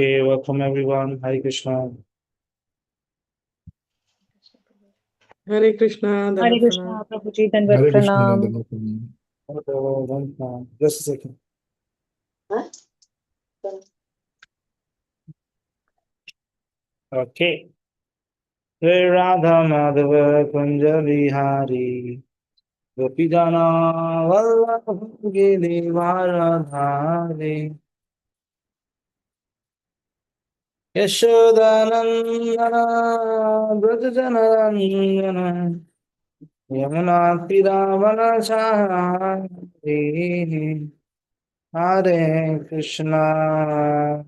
Okay, welcome everyone. Hare Krishna. हरे कृष्णा हरे दंडवत कृष्णा प्रणाम। प्रभु जी दंडवत हरे कृष्ण प्रणाम। दंडवत प्रणाम। Just a second. Okay. Jai Radha Madhava Kunja Vihari Gopi Jana Vallabha Giri Varadhari Yashodanandana Brajajana Randana Yamuna Tiravana Chari Hare Krishna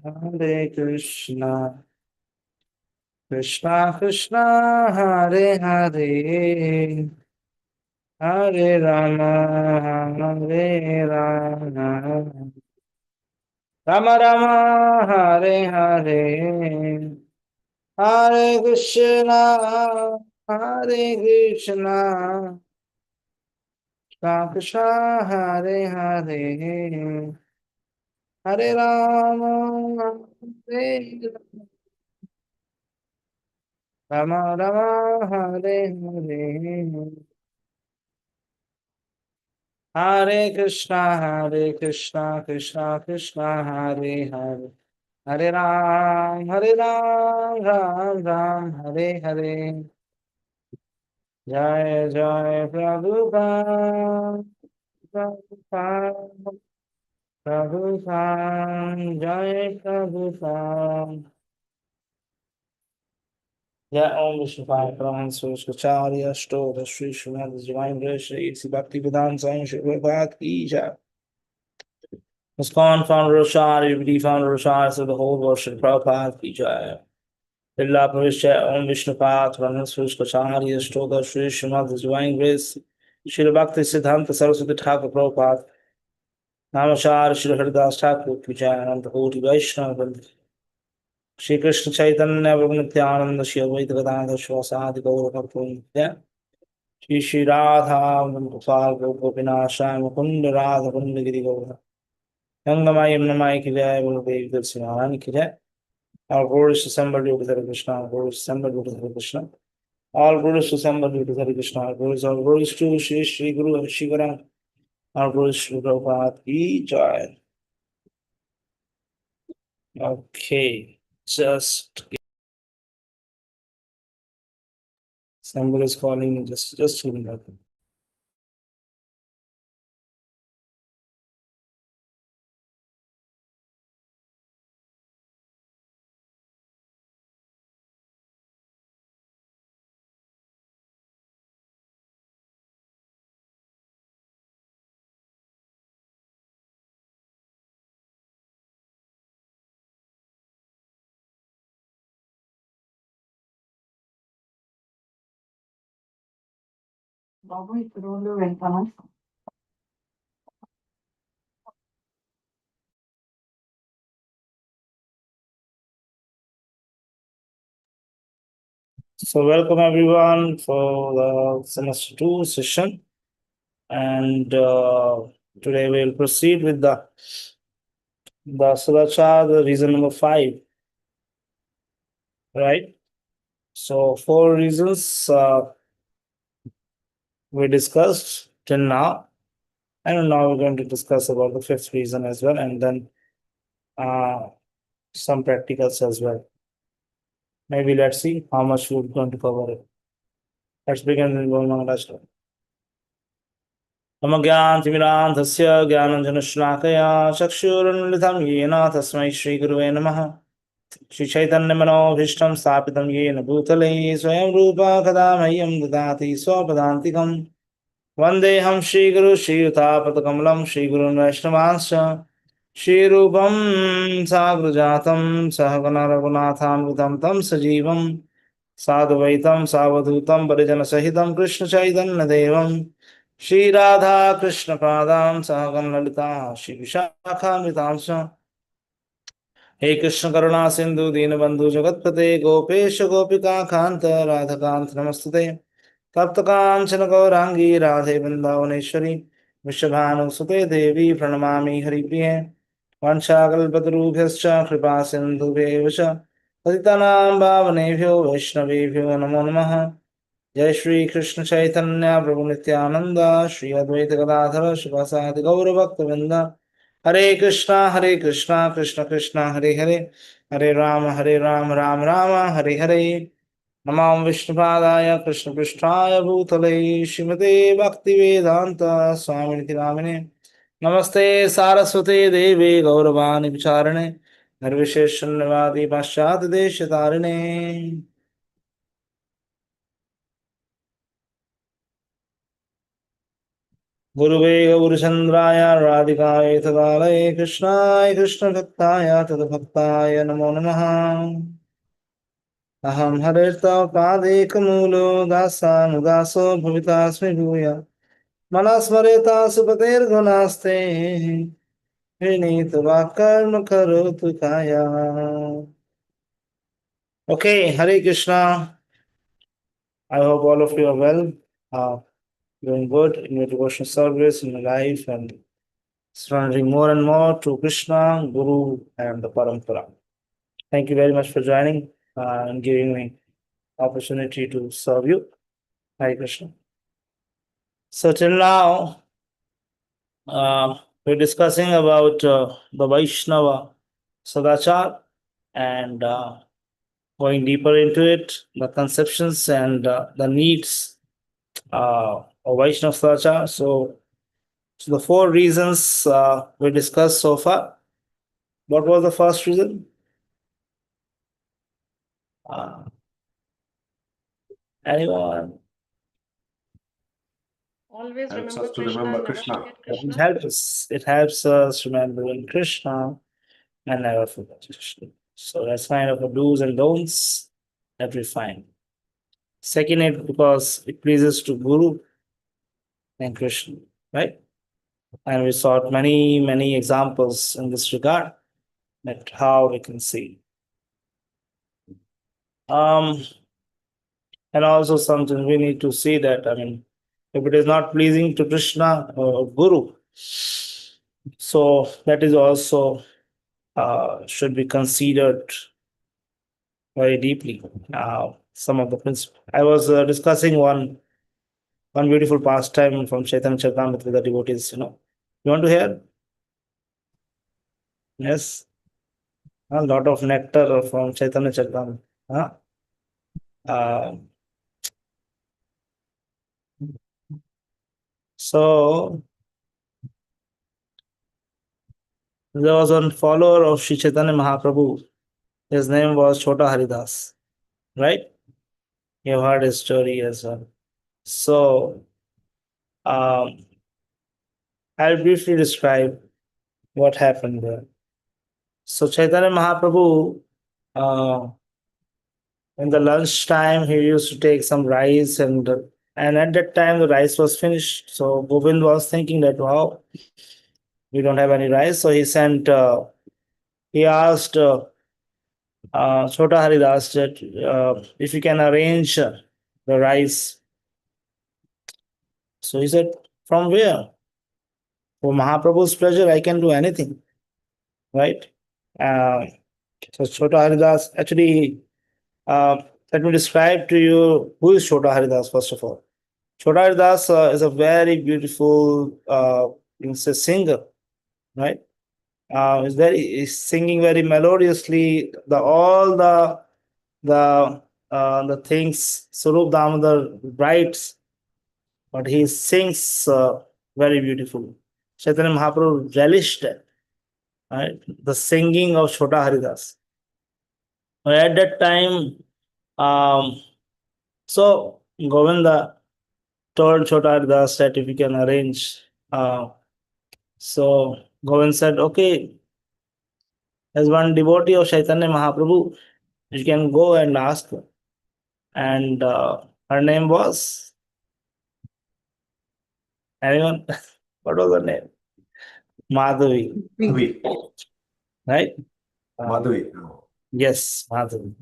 Hare Krishna Krishna Krishna Hare Hare Hare Rama Hare Rama Rama Rama Hare Hare Hare Krishna Hare Krishna Krishna Krishna Hare Hare Hare Rama Hare Rama Rama Hare Hare Hare Krishna, Krishna Krishna, Hare Hare, Hare Ram, Ram Ram, Hare Hare. Jai Jai Prabhupada, Prabhupada, Prabhupada, Jai Prabhupada. Jai Om Vishnupada, Brahman Surashkacharya, Ashtoda, Sri Srimad Divine Grace, Shri Bhakti Vedanta Swami Shri Prabhupada Ki Jai. ISKCON founder Roshar, everybody founder Roshar, so the whole world Shri Prabhupada Ki Jai. Lilla Pravishya Om Vishnupada, Brahman Surashkacharya, Ashtoda, Sri Srimad Divine Grace, Shri Bhakti Siddhanta Saraswati Thakur Prabhupada, Namashar Shri Haridas Thakur Ki Jai, and the Holy Vaishnava. Shri Krishna Chaitanya Prabhu Nityananda Shri Advaita Vedanta Swasadi Gaura Bhakta Shri Shri Radha Gopal Gopinash Mukunda Radha Kunda Giri Gaura Yangamai Yamnamai Ki Jai Gurudev Darsinarani Ki Jai. All glories to somebody to Hare Krishna, all glories to somebody to Hare Krishna, all glories to somebody to Hare Krishna, all glories to Shri Shri Guru Shivaram, all glories to Prabhupada Ki Jai. Okay, just somebody is calling me, just a minute. బాబు ఇప్పుడు రోజు వెళ్తాను. So welcome everyone for the semester 2 session, and today we'll proceed with the Sudachar, the reason number 5, right? So 4 reasons we discussed till now, and now we're going to discuss about the 5th reason as well, and then some practicals as well. Maybe let's see how much we're going to cover it. Let's begin with Mangalashtram. मम ज्ञानतिमिरान्धस्य ज्ञानञ्जनश्लाकया चक्षुरुन्मिलितं येन तस्मै श्रीगुरुवे नमः। श्रीचैतन्यमनोभीष्टं स्थापितं येन भूतले स्वयं रूपा कदा मह्यं ददाति स्वपदान्तिकं। वन्देऽहं श्रीगुरु श्रीयुतापदकमलं श्रीगुरुन् वैष्णवांश्च श्रीरूपं साग्रजातं सहगण रघुनाथान्वितं तं सजीवं साद्वैतं सावधूतं परिजनसहितं कृष्णचैतन्यदेवं श्री राधा कृष्ण पादां सहगण ललिता श्री विशाखान्वितांश्च। हे कृष्ण करुणा सिंधु दीनबंधु जगतपते गोपेश गोपिका कांत राधाकांत नमस्तुते। तप्त कांचन गौरांगी राधे वृंदावनेश्वरी विश्वभानुसुते देवी प्रणमामि हरिप्रिये। वंशाकल्पतरुभ्यश्च कृपा सिन्धुभ्येव च पतितानां पावनेभ्यो वैष्णवेभ्यो नमो नमः। जय श्री कृष्ण चैतन्य प्रभु नित्यानंद श्री अद्वैत गदाधर शिवासादि गौरभक्तवृंद। हरे कृष्णा कृष्ण कृष्ण हरे हरे, हरे राम राम राम हरे हरे। नमो विष्णुपादाय कृष्णपृष्ठाय भूतले श्रीमते भक्तिवेदांत स्वामिनिति नामिने। नमस्ते सारस्वते देवे गौरवाणी विचारणे निर्विशेष शून्यवादी पाश्चात्य देश तारिणे। गुरुवे गौरचंद्राय राधिकाय तदालये कृष्णाय कृष्णभक्ताय तद्भक्ताय नमो नमः। अहं हरेर्तव पादेकमूलो दासानुदासो भवितास्मि भूय मनस्मरेता सुपतेर्गुणास्ते विनीतवाक्कर्म करोतु काया। Okay, Hare Krishna. I hope all of you are well, doing good in your devotional service, in your life, and surrendering more and more to Krishna, Guru, and the Parampara. Thank you very much for joining and giving me opportunity to serve you. Hare Krishna. So till now, we're discussing about the Vaishnava Sadachar and going deeper into it, the conceptions and the needs of Vaishnava Sadachar. So the four reasons we discussed so far. What was the first reason? Anyone? Always Helps remember us to Krishna, remember never Krishna. forget It Krishna. helps us remembering Krishna and never forget Krishna. So that's kind of a do's and don'ts that we find. Second, it because it pleases to Guru and Krishna, right? And we sought many examples in this regard that how we can see. And also something we need to see that, I mean, if it is not pleasing to Krishna or Guru, so that is also should be considered very deeply. Some of the principles. I was discussing one beautiful pastime from Chaitanya Charitamrita with the devotees. You want to hear? Yes, a lot of nectar from Chaitanya Charitamrita. Huh? So there was one follower of Sri Chaitanya Mahaprabhu. His name was Chota Haridas, right? You heard his story as well. So I'll briefly describe what happened there. So Chaitanya Mahaprabhu, in the lunch time, he used to take some rice, and at that time the rice was finished. So Govind was thinking that, wow, we don't have any rice. So he asked Chota Haridas that if he can arrange the rice. So he said, from where? For Mahaprabhu's pleasure, I can do anything, right? Uh, so Chota Haridas, actually, let me describe to you who is Chota Haridas, first of all. Chota Haridas is a very beautiful, you can say, singer, right? He's singing very melodiously. The things Sarup Damodar writes, but he sings very beautifully. Chaitanya Mahaprabhu relished it, right? The singing of Chota Haridas. At that time, so Govinda told Chota Haridas that if he can arrange. So Govind said, okay, as one devotee of Chaitanya Mahaprabhu, you can go and ask her. And her name was, anyone? What was her name? Madhavi, Madhavi. right? Madhavi. Yes, Madhavi.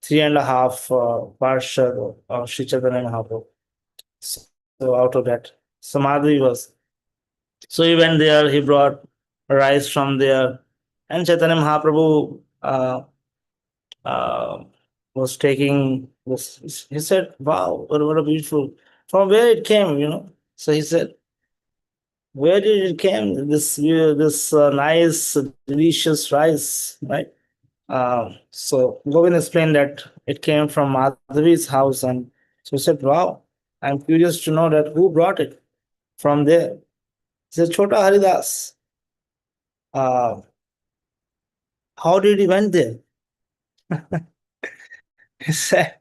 3.5 Parshad of Sri Chaitanya Mahaprabhu. So out of that, so Madhavi was. So he went there, he brought rice from there. And Chaitanya Mahaprabhu uh, was taking this. He said, "Wow, what a beautiful! From where it came?" So he said, "Where did it came? This nice, delicious rice, right?" So Govind explained that it came from Madhavi's house, and so he said, "Wow, I'm curious to know that who brought it from there." He said, "Chota Haridas." Uh, how did he went there? He said,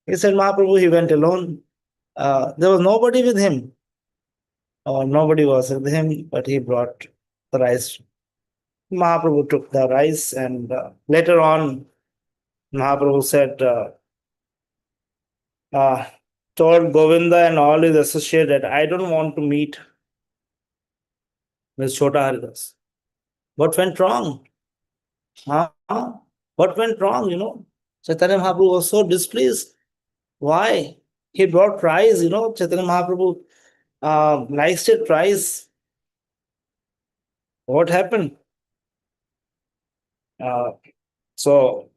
Mahaprabhu, he went alone. There was nobody with him, or nobody was with him, but he brought the rice. Mahaprabhu took the rice, and later on, Mahaprabhu said, uh, told Govinda and all his associates that I don't want to meet Miss Chota Haridas. What went wrong? Huh? What went wrong? Chaitanya Mahaprabhu was so displeased. Why? He brought rice. Chaitanya Mahaprabhu likes it rice. What happened? Uh, so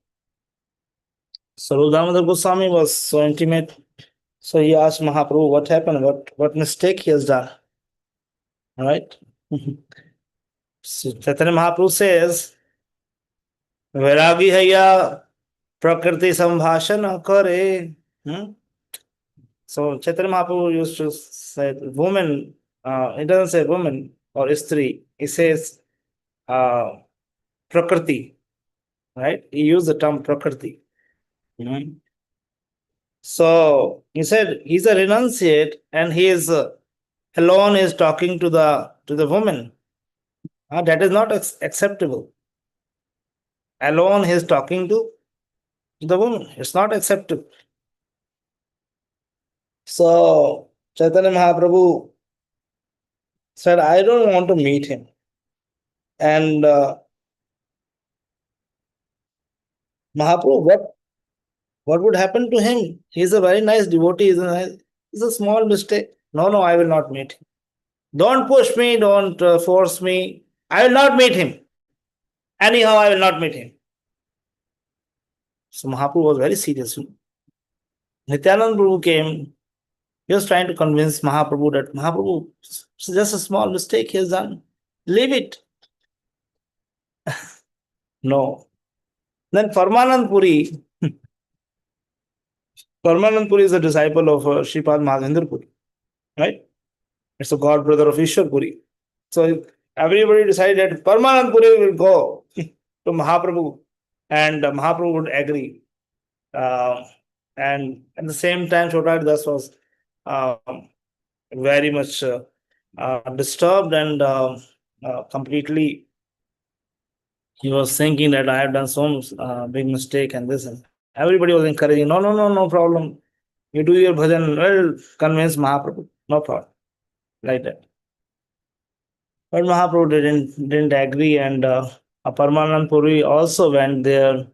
Dãsãnudãs Goswami was so intimate. So he asked Mahaprabhu what happened, what mistake he has done. All right? So Chaitanya Mahaprabhu says, Vairagi haya prakriti sambhashana kare. Hmm? So Chaitanya Mahaprabhu used to say woman, it doesn't say woman or istri, it says uh, prakriti, right? He used the term prakriti. Mhm. So he said he's a renunciate and he is alone is talking to the woman. That is not acceptable. Alone he is talking to the woman. It's not acceptable. So Chaitanya Mahaprabhu said, I don't want to meet him. And Mahaprabhu, what would happen to him? He's a very nice devotee. It's a small mistake. No, no, I will not meet him. Don't push me, don't force me. I will not meet him. Anyhow, I will not meet him. So Mahaprabhu was very serious. Nityananda Prabhu came. He was trying to convince Mahaprabhu that Mahaprabhu, it's just a small mistake he has done. Leave it. No. Then Parmanand Puri is a disciple of Sripad Madhavendra Puri, right? It's a god brother of Ishwar Puri. So everybody decided that Parmanand Puri will go to Mahaprabhu, and Mahaprabhu would agree. Uh, and at the same time, Chota Das was very much disturbed and completely he was thinking that I have done some big mistake and this. And everybody was encouraging, no, no, no, no problem. You do your bhajan, well, convince Mahaprabhu, no problem, like that. But Mahaprabhu didn't agree, and Paramanand Puri also went there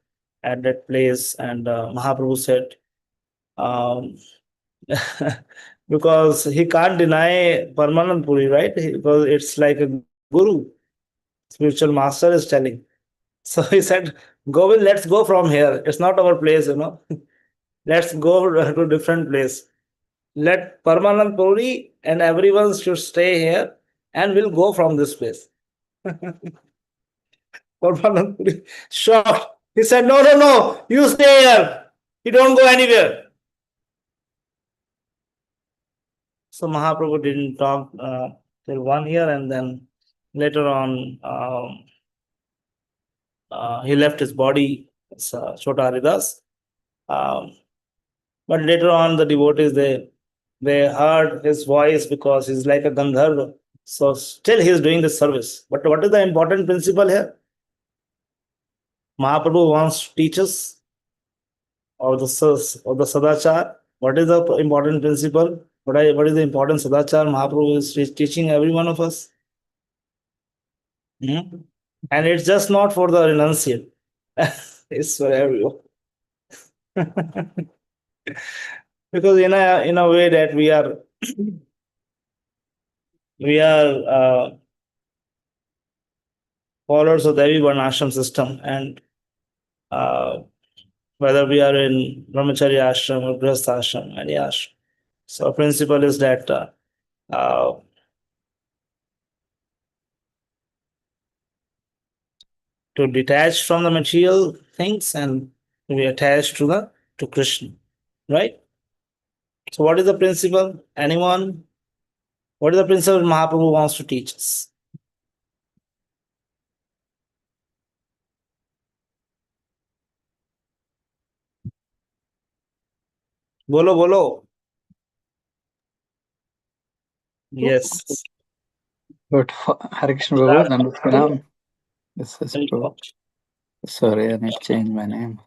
at that place, and Mahaprabhu said, um, because he can't deny Paramanand Puri, right? Because it's like a guru, spiritual master is telling. So he said, Govind, let's go from here. It's not our place. Let's go to a different place. Let Paramanand Puri and everyone should stay here and we'll go from this place. Paramanand Puri shocked. He said, no, no, no, you stay here. You don't go anywhere. So Mahaprabhu didn't talk till 1 year, and then later on he left his body as Chota Haridas. Um, but later on, the devotees they heard his voice because he's like a Gandharva. So still he is doing the service. But what is the important principle here? Mahaprabhu wants to teach us or the Sadachar. What is the important principle? What is the important Sadachar Mahaprabhu is teaching every one of us? Hmm? And it's just not for the renunciate. It's for everyone. Because in a way that we are followers of the every one ashram system, and uh, whether we are in brahmacharya ashram or grihastha ashram, any ashram. So principle is that uh, to detach from the material things and to be attached to Krishna, right? So what is the principle? Anyone? What is the principle Mahaprabhu wants to teach us? Bolo, bolo. Yes. But Hare Krishna Prabhu, Dandavat Pranam. This is true. Sorry, I need to change my name.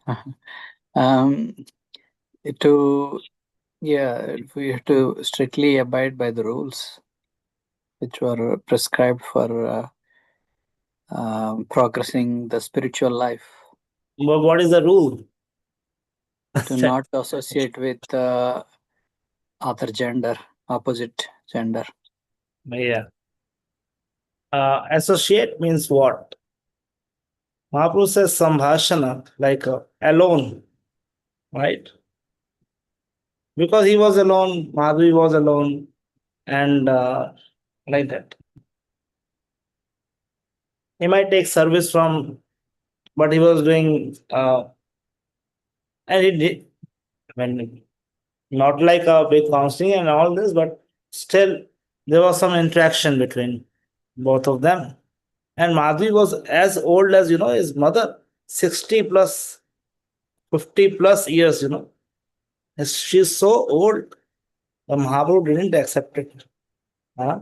We have to strictly abide by the rules which were prescribed for progressing the spiritual life. But what is the rule? To not associate with other gender, opposite gender. Yeah. Associate means what? Mahaprabhu says sambhashana, like alone, right? Because he was alone, Madhuri was alone, and like that. He might take service from, but he was doing, and he did, I mean, not like a big counseling and all this, but still there was some interaction between both of them. And Madhuri was as old as, his mother, 60 plus, 50 plus years, She's so old, the Mahaprabhu didn't accept it. Huh?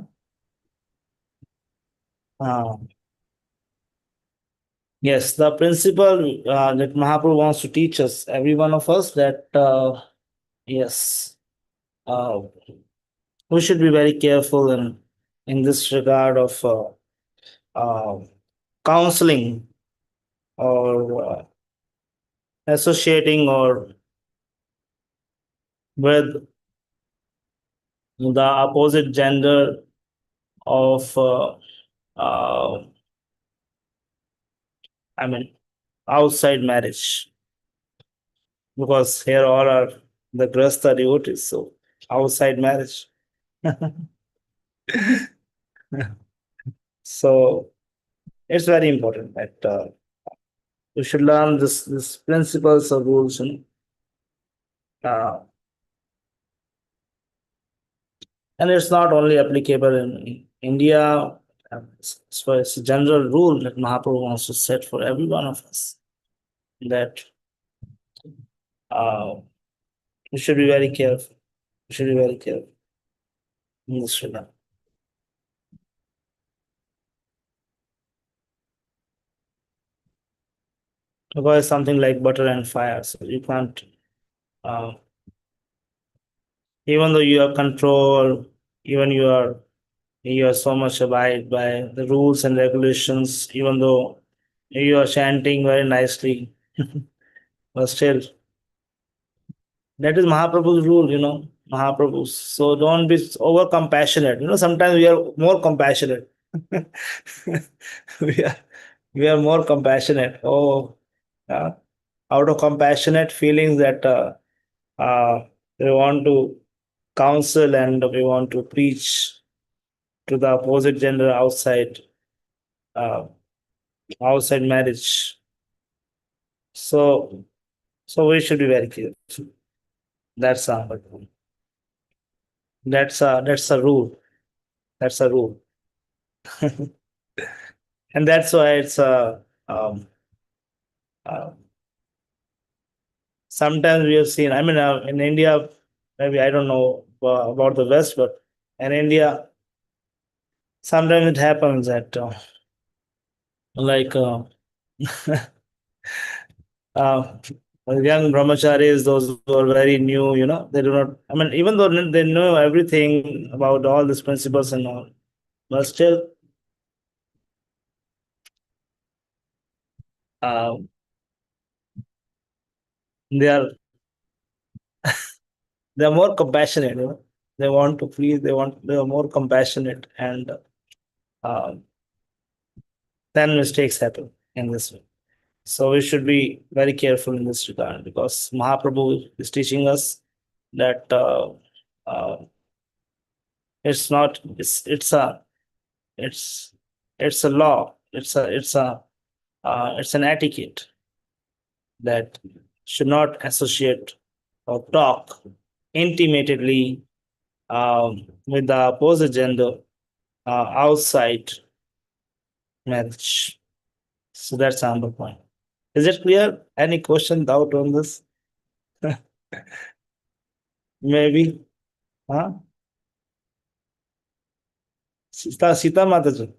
Uh, yes, the principle that Mahaprabhu wants to teach us, every one of us, that yes, uh, we should be very careful in this regard of uh, counseling or associating or with the opposite gender of I mean outside marriage, because here all are the grasta devotees, so outside marriage. So it's very important that we should learn this principles of rules, uh, and it's not only applicable in India. It's a general rule that Mahaprabhu wants to set for every one of us, that uh, we should be very careful. We should be very careful in this regard. Because something like butter and fire, so you can't. Uh, Even though you have control, even you are so much abide by the rules and regulations, even though you are chanting very nicely, but still, that is Mahaprabhu's rule, Mahaprabhu's. So don't be over compassionate. Sometimes we are more compassionate. we are we are more compassionate. Oh, uh, out of compassionate feelings that we want to counsel and we want to preach to the opposite gender uh, outside marriage. So we should be very careful. That's a that's a rule. That's a rule, and that's why it's um, uh, sometimes we have seen. I mean, in India, maybe I don't know about the West, but in India, sometimes it happens that like uh, young brahmacharis, those who are very new, they do not, I mean, even though they know everything about all these principles and all, but still, uh, they are they are more compassionate. They want to please. They are more compassionate, and uh, then mistakes happen in this way. So we should be very careful in this regard, because Mahaprabhu is teaching us that uh, it's not it's it's a law, it's an etiquette that should not associate or talk intimately with the opposite gender outside marriage. So that's another point. Is it clear? Any question, doubt on this? Maybe. Huh? Sita Mataji.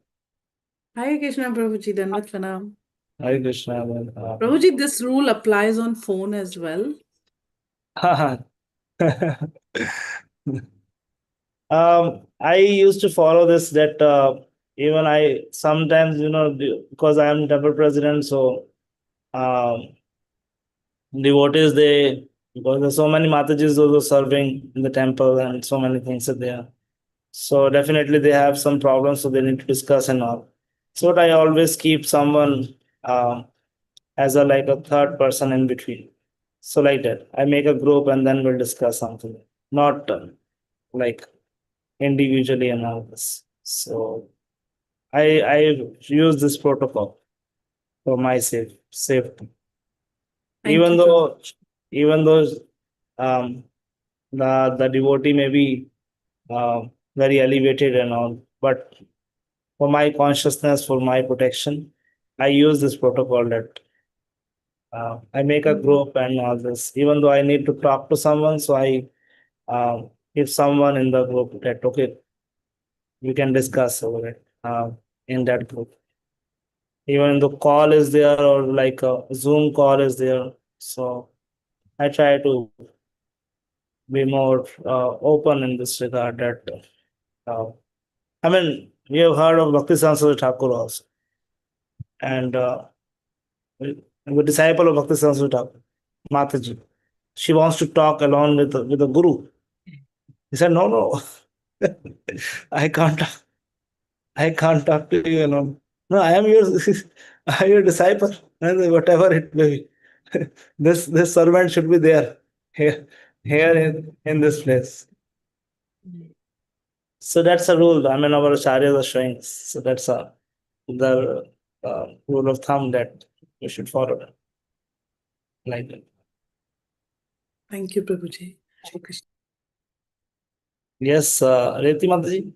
Hare Krishna, Prabhuji, Dandavat Pranam. Hare Krishna. Prabhuji, this rule applies on phone as well. I used to follow this, that even I sometimes, because I am temple president, so um, devotees, because there's so many Matajis also serving in the temple and so many things are there. So definitely they have some problems, so they need to discuss and all. So I always keep someone as like a third person in between. So like that, I make a group and then we'll discuss something, not like individually and all this. So I use this protocol for my safety. Thank Even you, though even though um, the devotee may be very elevated and all, but for my consciousness, for my protection, I use this protocol that I make a group and all this. Even though I need to talk to someone, so I give someone in the group that okay, we can discuss over it in that group. Even the call is there or like a Zoom call is there, so I try to be more open in this regard. That I mean, we have heard of Bhakti Sansari Thakur also, and the disciple of Bhakti Sansari Thakur, Mataji. She wants to talk along with the guru. He said, "No, no, I can't. I can't talk to you alone. No, I am your, I am your disciple. And whatever it may be, this servant should be there here in this place." So that's a rule. I mean, our acharyas are showing. So that's the rule of thumb that we should follow. Like that. Thank you, Prabhuji. Hare Krishna. Yes, Reti Mataji.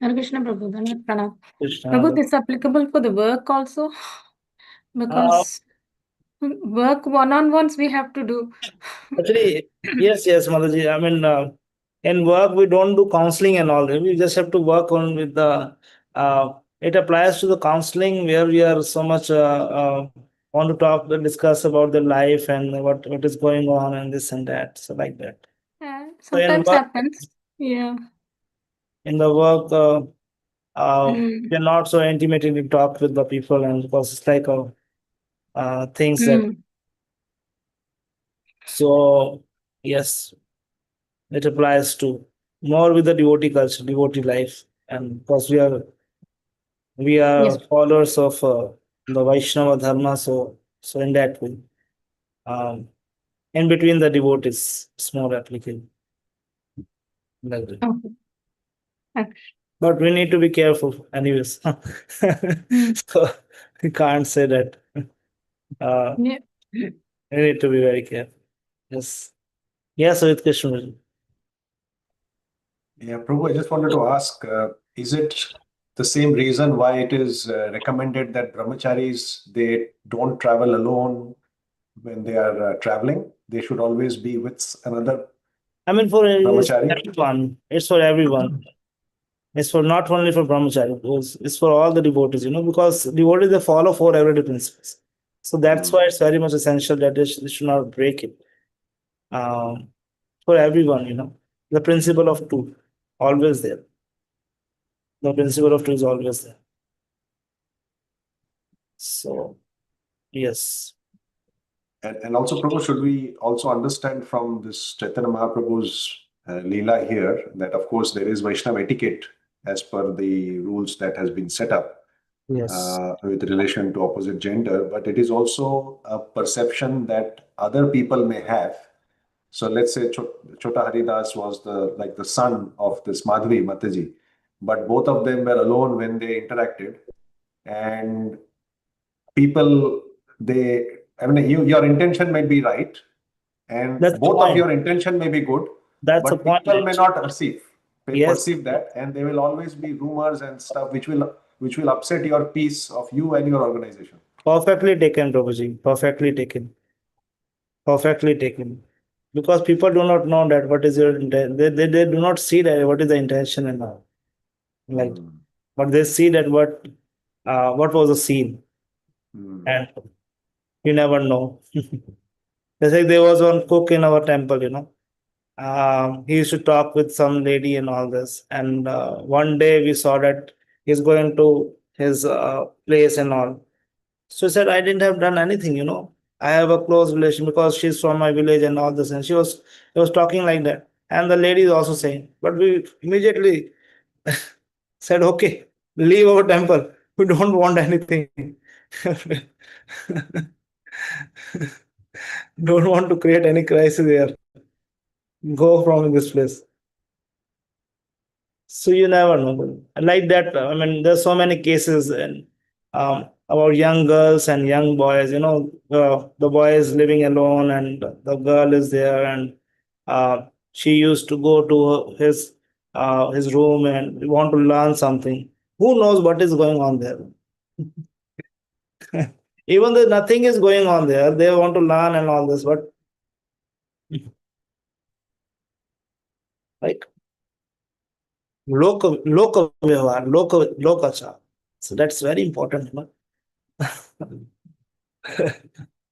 Hare Krishna, Prabhu. Dandavat Pranam. Krishna. Prabhu, this is applicable for the work also, because work one-on-ones we have to do. Actually, yes, Mataji. I mean, in work we don't do counseling and all. We just have to work on with the. It applies to the counseling where we are so much want to talk, discuss about the life and what is going on and this and that. So like that. So in Sometimes work, happens. Yeah. in the work, Mm. we are not so intimately talk with the people, and because it's like things that. Mm. So yes, it applies to more with the devotee culture, devotee life, and because we are Yes. followers of the Vaishnava dharma, so in that way, um, in between the devotees, it's more applicable. Like that. Okay. Okay. But we need to be careful, anyways. So we can't say that. Yeah. We need to be very careful. Yes. Yes, with Krishna. Yeah, Prabhu, I just wanted to ask, is it the same reason why it is recommended that brahmacharis, they don't travel alone when they are traveling? They should always be with another I mean, for brahmachari? everyone, it's for everyone. It's for not only for brahmachari, it's for all the devotees, because devotees they follow four everyday principles. So that's why it's very much essential that they should not break it. For everyone, the principle of two, always there. The principle of two is always there. So, yes. And also, Prabhu, should we also understand from this Chaitanya Mahaprabhu's Leela here that, of course, there is Vaishnava etiquette as per the rules that has been set up Yes. with relation to opposite gender, but it is also a perception that other people may have. So let's say Chota Haridas was the son of this Madhvi Mataji, but both of them were alone when they interacted, and people your intention may be right, and That's the both of point. your intention may be good, That's the but point. people may not perceive Yes. that, and there will always be rumors and stuff which will upset your peace of you and your organization. Perfectly taken, Prabhuji. Perfectly taken. Perfectly taken. Because people do not know that what is your intent. They do not see that what is the intention and all. Like, but they see that what was the scene, and you never know. Just like there was one cook in our temple, he used to talk with some lady and all this. And one day we saw that he's going to his place and all. So he said, I didn't have done anything. I have a close relation because she's from my village and all this. And he was talking like that. And the lady is also saying, but we immediately said, okay, leave our temple. We don't want anything. Don't want to create any crisis here. Go from this place. So you never know. Like that, I mean, there's so many cases and about young girls and young boys. The boy is living alone and the girl is there, and she used to go to his room and want to learn something. Who knows what is going on there? Even though nothing is going on there, they want to learn and all this, but like loka vyavhar, lokacha. So that's very important.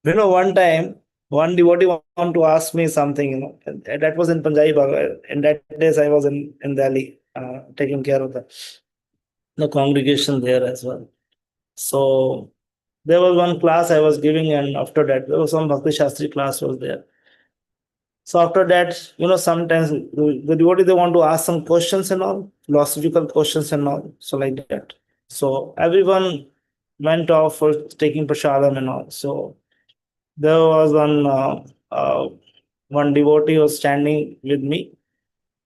One time, one devotee wanted to ask me something, and that was in Punjabi Bhaga. In that days, I was in Delhi, taking care of the congregation there as well. So there was one class I was giving, and after that, there was some Bhakti Shastri class was there. So after that, sometimes the devotee, they want to ask some questions and all, philosophical questions and all. So like that. So everyone went off for taking prasadam and all. So there was one devotee was standing with me,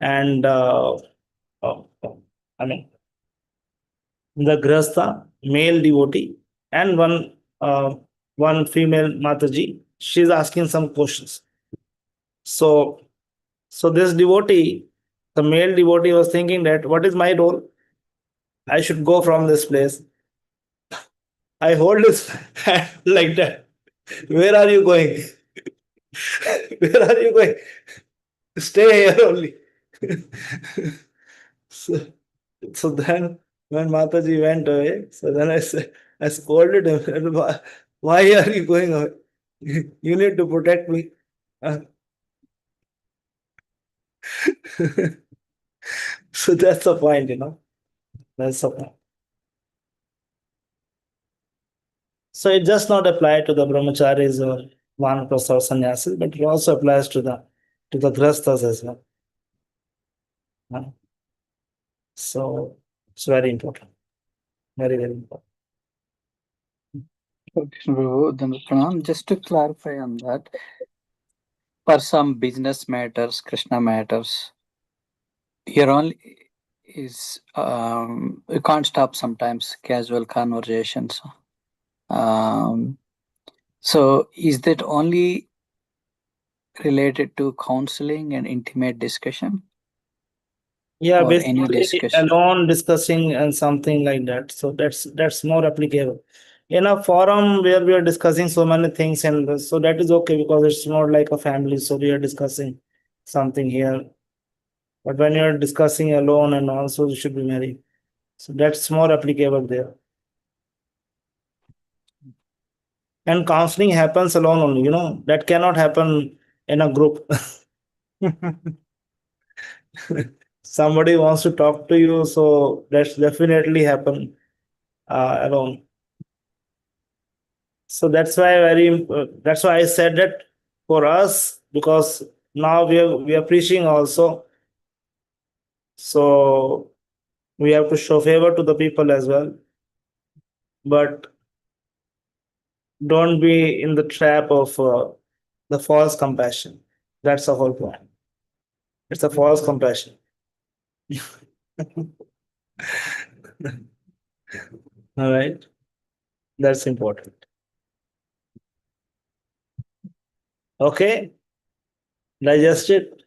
and uh, I mean the grasta male devotee and one female Mataji. She's asking some questions. So this devotee, the male devotee, was thinking that what is my role? I should go from this place. I hold his hand like that. Where are you going? Where are you going? Stay here only. so, so then when Mataji went away, so then I scolded him. Why are you going away? You need to protect me. So that's the point, That's the point. So it does not apply to the brahmacharis or vanaprastha or sannyasis, but it also applies to the grasthas as well. So it's very important. Very, very important. Krishna Prabhu, then Pranam, just to clarify on that, for some business matters, Krishna matters, your only is you can't stop sometimes casual conversations. So is that only related to counseling and intimate discussion? Yeah, Or any basically discussion? alone discussing and something like that. So that's more applicable. In a forum where we are discussing so many things, and so that is okay because it's more like a family. So we are discussing something here. But when you're discussing alone and also you should be married. So that's more applicable there. And counseling happens alone only, that cannot happen in a group. Somebody wants to talk to you, so that's definitely happen alone. So that's why I said that for us, because now we are preaching also. So We have to show favor to the people as well, but don't be in the trap of the false compassion. That's the whole point. It's a false compassion. All right, that's important. Okay, digest it.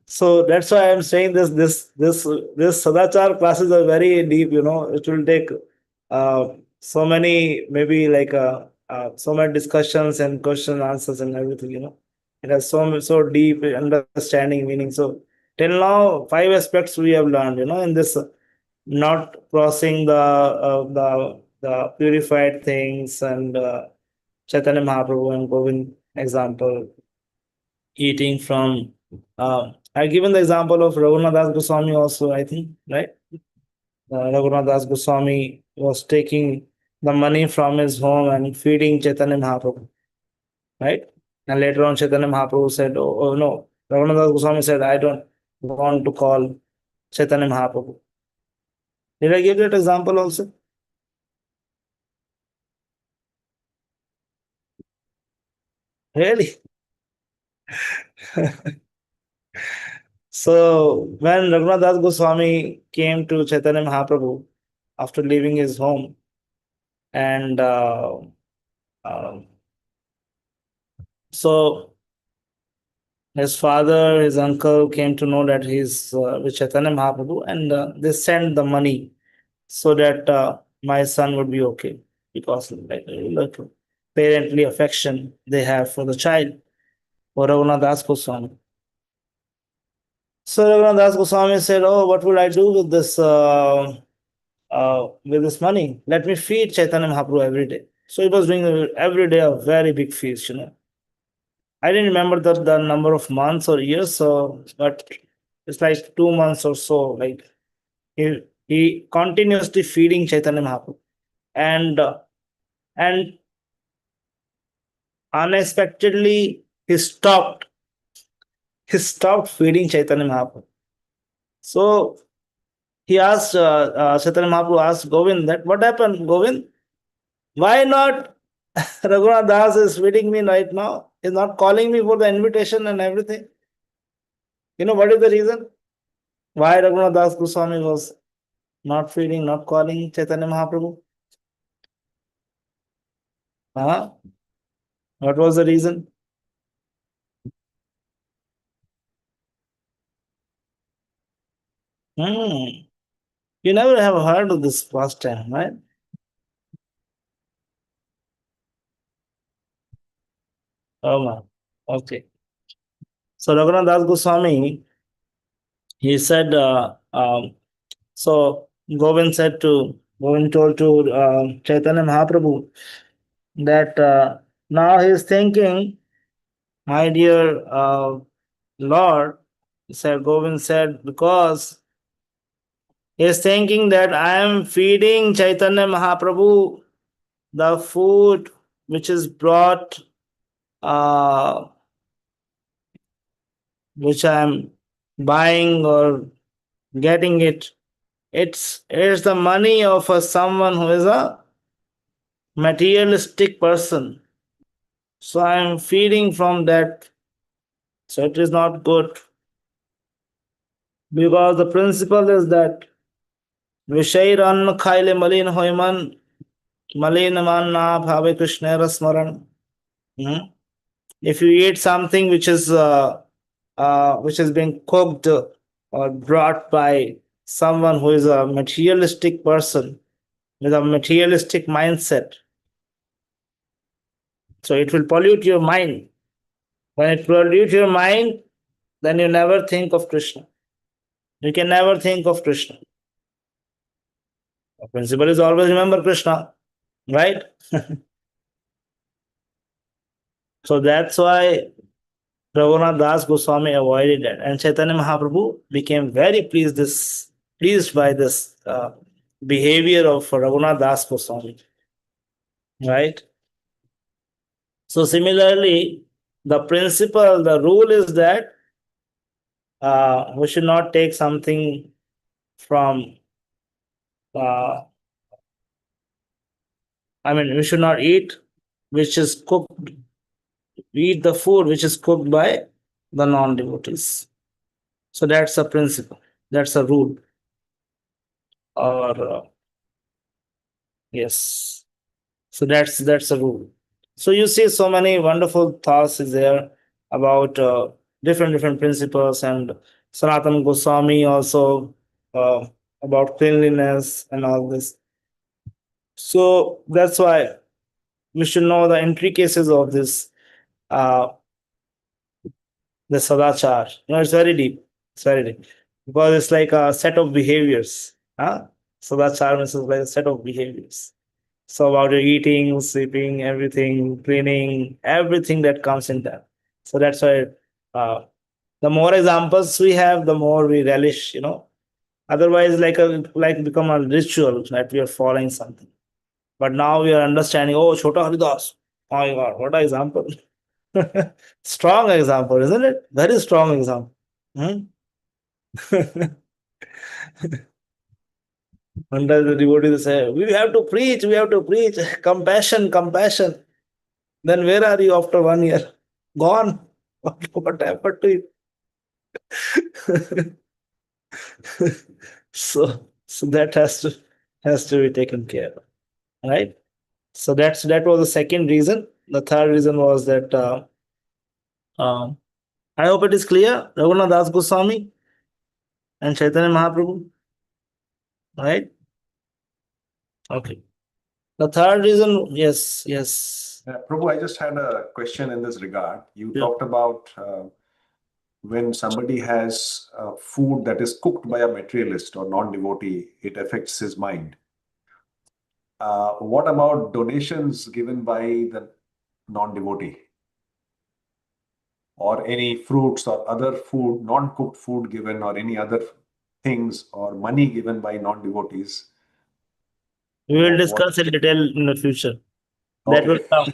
So that's why I'm saying this Sadachar classes are very deep. It will take so many, maybe like so many discussions and question answers and everything. It has so deep understanding meaning. So till now, 5 aspects we have learned. In this not crossing the purified things, and Chaitanya Mahaprabhu and Govind example, eating from. I've given the example of Raghunath Goswami also, I think, right? Raghunath Goswami was taking the money from his home and feeding Chaitanya Mahaprabhu, right? And later on, Chaitanya Mahaprabhu said, oh no, Raghunath Goswami said, I don't want to call Chaitanya Mahaprabhu. Did I give that example also? Really? So when Raghunath Goswami came to Chaitanya Mahaprabhu after leaving his home, and um, so his father, his uncle came to know that he's with Chaitanya Mahaprabhu, and they sent the money so that my son would be okay, because like parently affection they have for the child, for Raghunath Goswami. So Raghunath Goswami said, "Oh, what will I do with this money? Let me feed Chaitanya Mahaprabhu every day." So he was doing every day a very big feast. I didn't remember the number of months or years, so but it's like 2 months or so. Like he continuously feeding Chaitanya Mahaprabhu, and unexpectedly he stopped. He stopped feeding Chaitanya Mahaprabhu. So he asked Chaitanya Mahaprabhu asked Govind that what happened, Govind? Why not Raghunath Das is feeding me right now? He's not calling me for the invitation and everything. You know what is the reason? Why Raghunath Das Goswami was not feeding, not calling Chaitanya Mahaprabhu? Huh? What was the reason? Hmm. You never have heard of this past time, right? Oh man. Okay. So Raghunath Das Goswami, he said, so Govind told to Chaitanya Mahaprabhu that now he's thinking, my dear Lord, Govind said, because he's thinking that I am feeding Chaitanya Mahaprabhu the food which is brought, which I'm buying or getting it. It's the money of someone who is a materialistic person. So I'm feeding from that. So it is not good. Because the principle is that Vishairan Khaile Malin Hoiman Malin Manna Bhave Krishna Smaran. If you eat something which is being cooked or brought by someone who is a materialistic person with a materialistic mindset, so it will pollute your mind. When it pollutes your mind, then you never think of Krishna. You can never think of Krishna. The principle is always remember Krishna, right? So that's why Raghunath Das Goswami avoided that, and Chaitanya Mahaprabhu became very pleased by this behavior of Raghunath Das Goswami, right? So similarly, the principle, the rule is that we should not take something from, we should not eat which is cooked, eat the food which is cooked by the non-devotees. So that's a principle, that's a rule. Or yes, so that's a rule. So you see, so many wonderful thoughts is there about different principles, and Sanatana Goswami also about cleanliness and all this. So that's why we should know the intricacies of this, the sadachar. It's very deep. It's very deep because it's like a set of behaviors. Sadachar means it's like a set of behaviors. So about your eating, sleeping, everything, cleaning, everything that comes in that. So that's why the more examples we have, the more we relish. Otherwise, like become a ritual that we are following something. But now we are understanding. Oh, Chota Haridas. Oh my God, what an example! Strong example, isn't it? Very strong example. Hmm? Sometimes the devotees say, we have to preach, compassion, compassion. Then where are you after 1 year? Gone. What happened to you? So that has to be taken care of. Right? So that was the second reason. The third reason was that um, I hope it is clear. Raghunath Das Goswami and Chaitanya Mahaprabhu. Right? Okay. The third reason, yes. Prabhu, I just had a question in this regard. You Yeah. talked about when somebody has food that is cooked by a materialist or non-devotee, it affects his mind. What about donations given by the non-devotee? Or any fruits or other food, non-cooked food given, or any other things or money given by non-devotees? We will What- discuss in detail in the future. That will Okay. come.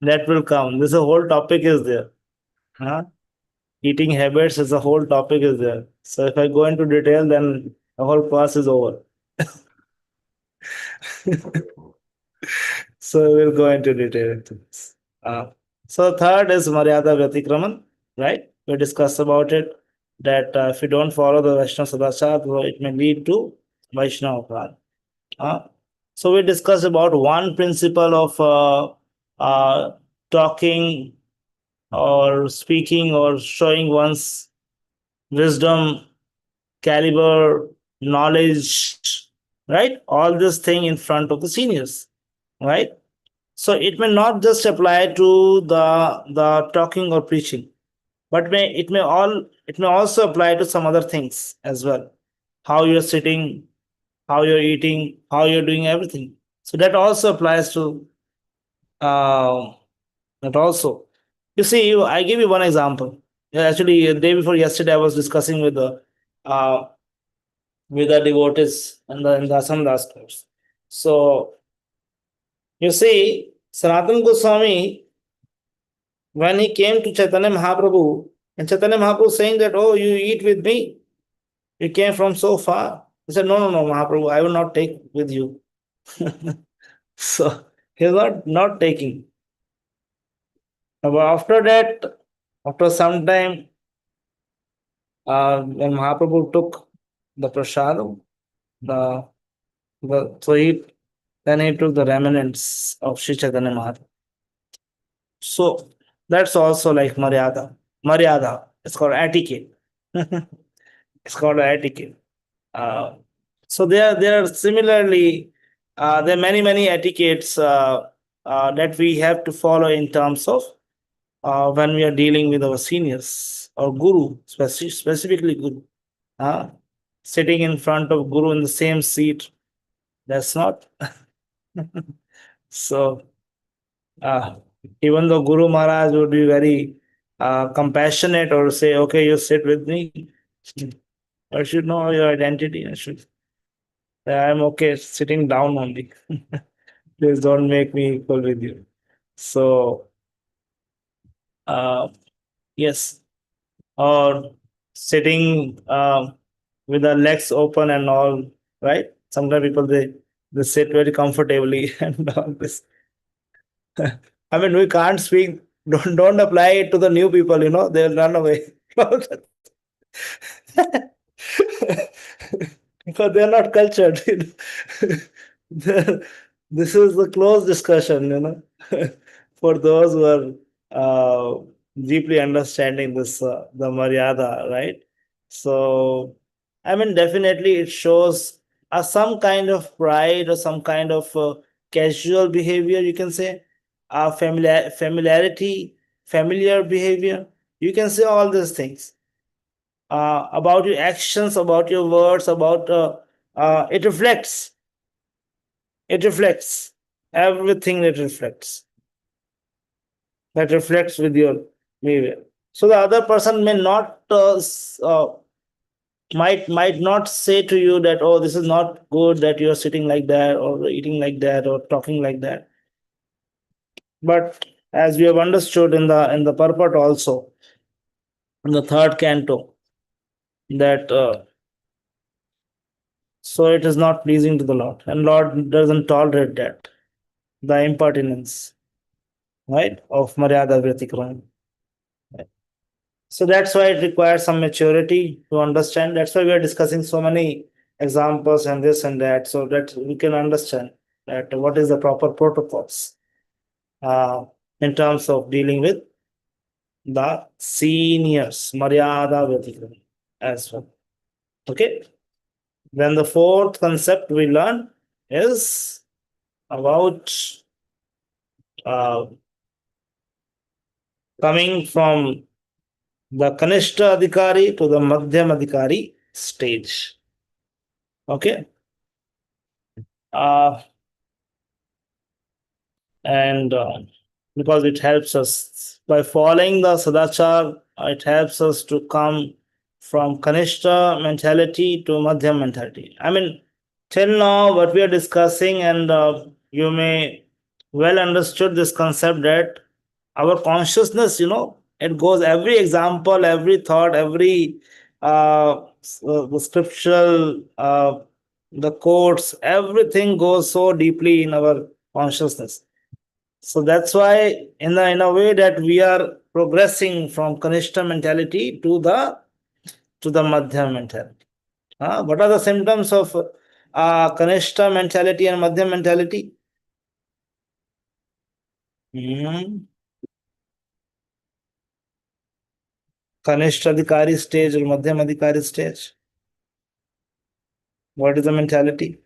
That will come. This whole topic is there. Huh? Eating habits is a whole topic is there. So if I go into detail, then the whole class is over. Okay. So we'll go into detail into this. So third is Maryada Vyatikraman, right? We discussed about it that if you don't follow the Vaishnava Sadachar, so it may lead to Vaishnava Aparad. So we discussed about one principle of talking or speaking or showing one's wisdom, caliber, knowledge, right? All this thing in front of the seniors, right? So it may not just apply to the talking or preaching, but it may also apply to some other things as well. How you're sitting, how you're eating, how you're doing everything. So that also applies to uh, that also. You see, I give you one example. Yeah, actually, the day before yesterday, I was discussing uh, with the devotees in the Dãsãnudãs Course. So you see, Sanatana Goswami, when he came to Chaitanya Mahaprabhu, and Chaitanya Mahaprabhu saying that, oh, you eat with me, you came from so far. He said, no, Mahaprabhu, I will not take with you. So he's not taking. But after that, after some time, when Mahaprabhu took the prasadam, then he took the remnants of Sri Chaitanya Mahaprabhu. So that's also like Maryada. Maryada. It's called etiquette. It's called etiquette. So there are similarly there are many etiquettes that we have to follow in terms of when we are dealing with our seniors or guru, specifically guru. Sitting in front of guru in the same seat, that's not. So uh, even though Guru Maharaj would be very compassionate or say, okay, you sit with me, I should know your identity. I'm okay sitting down only. Please don't make me equal with you. So Yes, or sitting with the legs open and all, right? Sometimes people they sit very comfortably and all this. I mean, we can't speak. Don't apply it to the new people. They'll run away. Because they're not cultured. They're- this is a close discussion. For those who are deeply understanding this, the Maryada, right? So, I mean, definitely it shows some kind of pride or some kind of casual behavior, you can say, familiarity, familiar behavior. You can say all these things about your actions, about your words, about it reflects. It reflects everything. It reflects. That reflects with your behavior. So the other person may not might not say to you that, oh, this is not good that you are sitting like that or eating like that or talking like that. But as we have understood in the purport also, in the third canto, that so it is not pleasing to the Lord, and Lord doesn't tolerate that, the impertinence, right, of Maryada Vyatikraman. So that's why it requires some maturity to understand. That's why we are discussing so many examples and this and that, so that we can understand that what is the proper protocols uh, in terms of dealing with the seniors, Maryada Vyatikraman as well. Okay. Then the fourth concept we learn is about uh, coming from the Kanishta Adhikari to the Madhyam Adhikari stage. Okay. Uh, and because it helps us by following the Sadachar, it helps us to come from Kanishta mentality to Madhyam mentality. I mean, till now, what we are discussing, and you may well understood this concept that our consciousness, it goes every example, every thought, every the scriptural, the quotes, everything goes so deeply in our consciousness. So that's why, in a way, that we are progressing from Kanishta mentality to the Madhyam mentality. What are the symptoms of Kanishta mentality and Madhyam mentality? Kanishta Adhikari stage or Madhyam Adhikari stage? What is the mentality?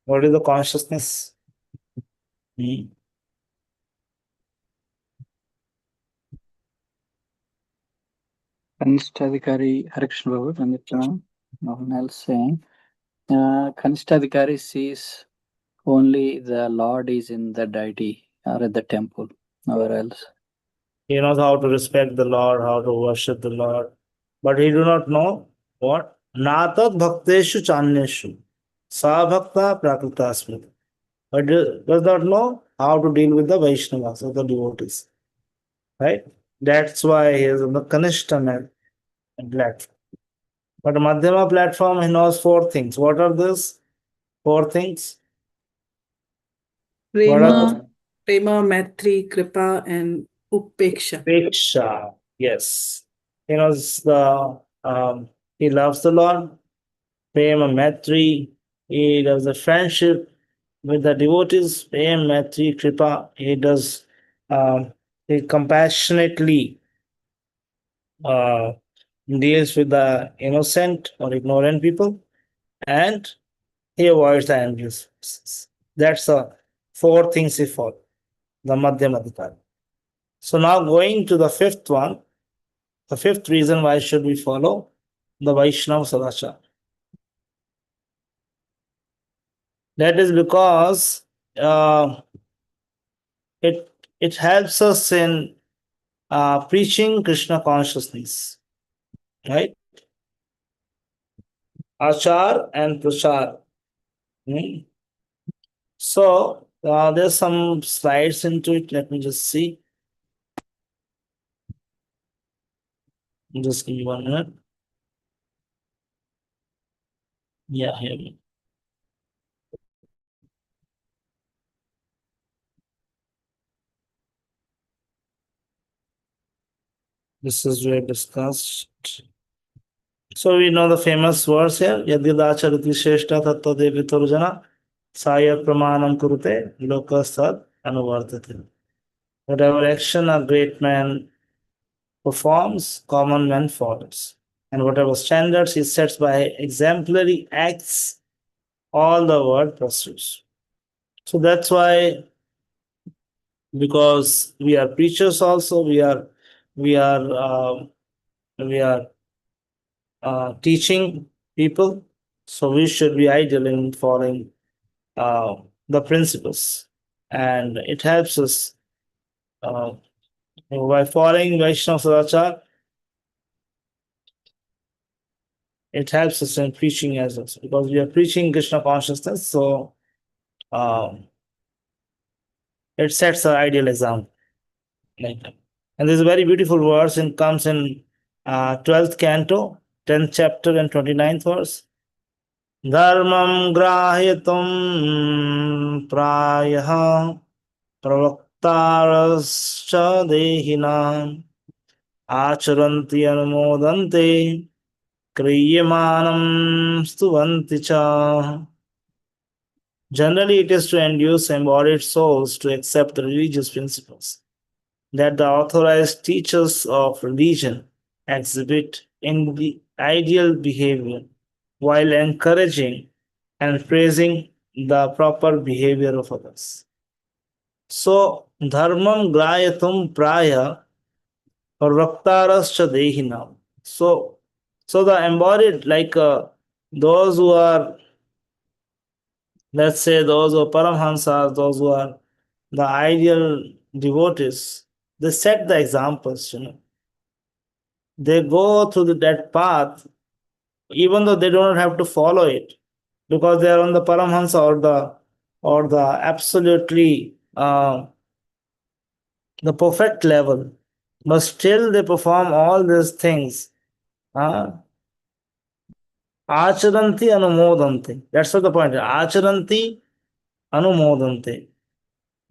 What is the consciousness? Kanistadhikari, Harikrishna Babu, Nanditram, no one else saying. Kanistadhikari sees only the Lord is in the deity or at the temple, nowhere else. He knows how to respect the Lord, how to worship the Lord, but he do not know what? Natat bhakteshu chanyeshu sa bhakta prakrita smriti. But does not know how to deal with the Vaishnavas or the devotees. Right? That's why he is on the Kanishta platform. But Madhyama platform, he knows four things. What are these four things? What are Prema, Maitri, Kripa, and Upeksha. Upeksha? Yes. He knows he loves the Lord. Prema, Maitri. He does the friendship with the devotees. Prema, Maitri, Kripa. He compassionately deals with the innocent or ignorant people, and he avoids the envious persons. That's the four things he follows, the Madhyam Adhikari. So now going to the fifth one, the fifth reason why should we follow the Vaishnava Sadachar. That is because it helps us in preaching Krishna consciousness, right? Achar and Prachar. So There's some slides into it. Let me just see. Just give me 1 minute. Yeah, here we go. This is where discussed. So we know the famous verse here. Yadidacharati Shrestha Tattva Devitorjana Saya Pramanam Kurute Lokasad Anuvartate. Whatever action a great man performs, common man follows. And whatever standards he sets by exemplary acts, all the world pursues. So that's why, because we are preachers also, we are teaching people, so we should be ideal in following the principles, and it helps us by following Vaishnava Sadachar. It helps us in preaching as well, because we are preaching Krishna consciousness. So it sets an ideal example. Like that. And there's a very beautiful verse and comes in 12th canto, 10th chapter and 29th verse. Dharmam grahyatum prayah pravaktarascha dehinam acharanti anumodante kriyamanam stuvanti cha. Generally, it is to induce embodied souls to accept the religious principles that the authorized teachers of religion exhibit in the ideal behavior, while encouraging and praising the proper behavior of others. So, dharmam grayatum praya parvaktarascha dehinam. So the embodied, like those who are, let's say, those who are paramhansas, those who are the ideal devotees, they set the examples, They go through that path, even though they don't have to follow it, because they are on the paramhansa or the absolutely the perfect level, but still they perform all these things. Acharanti anumodante. That's what the point is. Acharanti anumodante.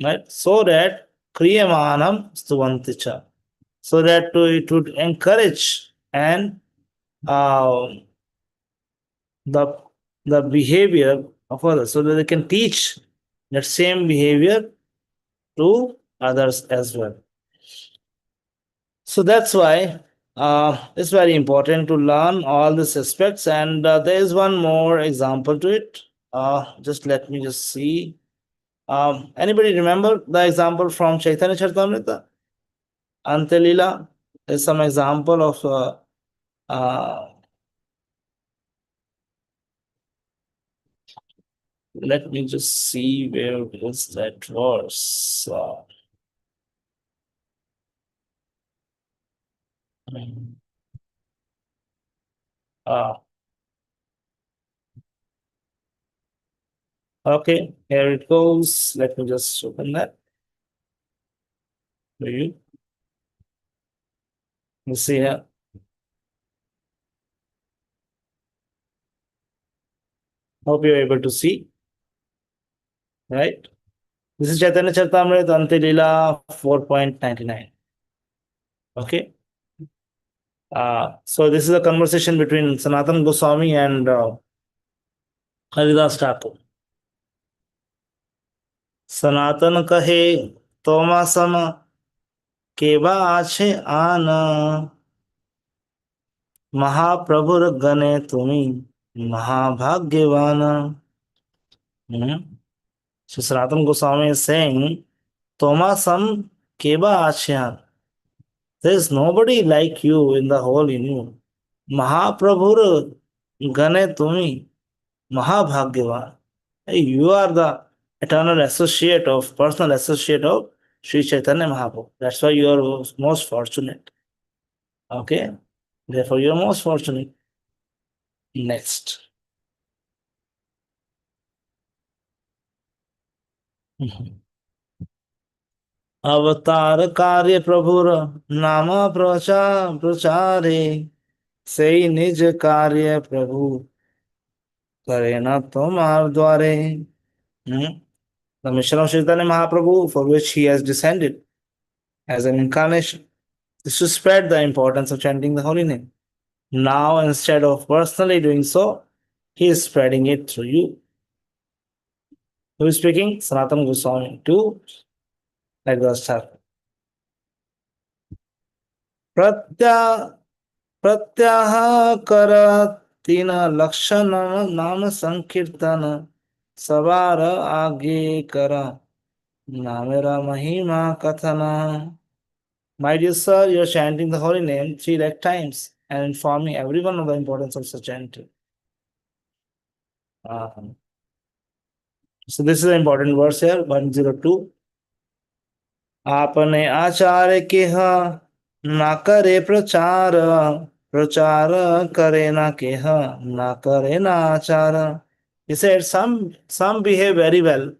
Right? So that kriyamanam stuvanticha. So that it would encourage and the behavior of others, so that they can teach that same behavior to others as well. So that's why it's very important to learn all these aspects. And there is one more example to it. Just let me just see. Anybody remember the example from Chaitanya Charitamrita? Antelila is some example of let me just see where is that verse. Okay, here it goes. Let me just open that for you. You see here. Hope you're able to see. Right? This is Chaitanya Charitamrita Ante Leela 4.99. Okay. So this is a conversation between Sanatana Goswami and Haridas Thakur. Sanatana kahe Tomasama keva ache ana Mahaprabhur gane tumi Mahabhagyavana. So Sanatana Goswami is saying, Tomasam keva ache ana. There is nobody like you in the whole universe. Mahaprabhur gane tumi Mahabhagyavan. Hey, you are the eternal associate of, personal associate of Sri Chaitanya Mahaprabhu. That's why you are most fortunate. Okay? Therefore, you are most fortunate. Next. अवतार कार्य प्रभुर नाम प्रचारे से निज कार्य प्रभु करे न तुम्हार द्वारे. The mission of Chaitanya Mahaprabhu, for which he has descended as an incarnation, is to spread the importance of chanting the holy name. Now, instead of personally doing so, he is spreading it through you. Who is speaking? Sanatana Goswami to Dãsãnudãs Thakur. प्रत्याह कर तीन लक्षण नाम संकीर्तन सवार आगे कर नामेरा महिमा कथन. My dear sir, you are chanting the holy name 3 lakh times and informing everyone of the importance of such chanting. So this is an important verse here, 102. आपने आचार्य के ना करे प्रचार प्रचार करे ना के ना करे ना आचार. He said some behave very well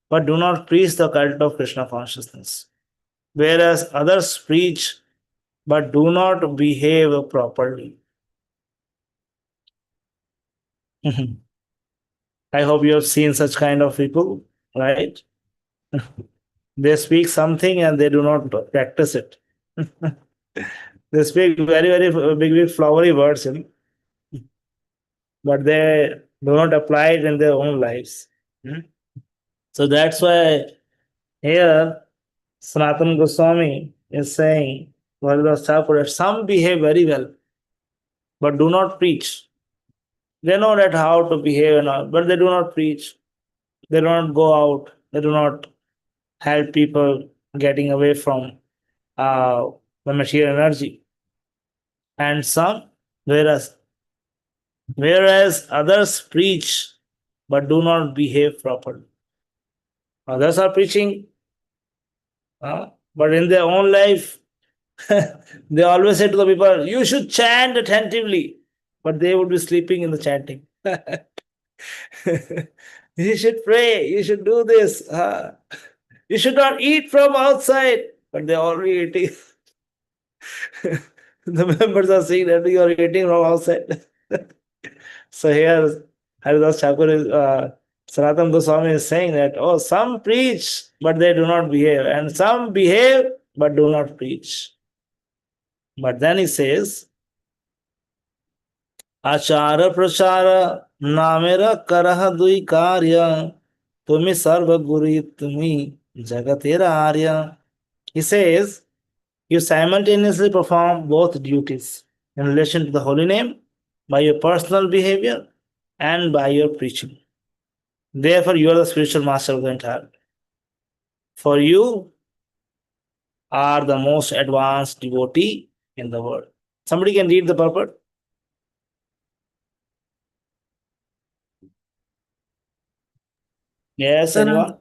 but do not preach the cult of Krishna consciousness, whereas others preach but do not behave properly. I hope you have seen such kind of people, right? They speak something and they do not practice it. They speak very, very big flowery words, but they do not apply it in their own lives. So that's why here Sanatana Goswami is saying, Dãsãnudãs Thakur, that some behave very well, but do not preach. They know that how to behave and all, but they do not preach. They do not go out. They do not help people getting away from the material energy. And some, whereas others preach but do not behave properly. Others are preaching, but in their own life, they always say to the people, you should chant attentively, but they would be sleeping in the chanting. You should pray, you should do this. You should not eat from outside, but they're already eating. The members are saying that you are eating from outside. So here, Haridas Thakur is, Sanatana Goswami is saying that, some preach, but they do not behave, and some behave, but do not preach. But then he says, आचार प्रचार नामेरा करह दुई कार्य तुम्हें सर्व गुरु तुम्हें जगतेरा आर्य. He says, you simultaneously perform both duties in relation to the holy name by your personal behavior and by your preaching. Therefore, you are the spiritual master of the entire world. For you are the most advanced devotee in the world. Somebody can read the purport? Yes, anyone?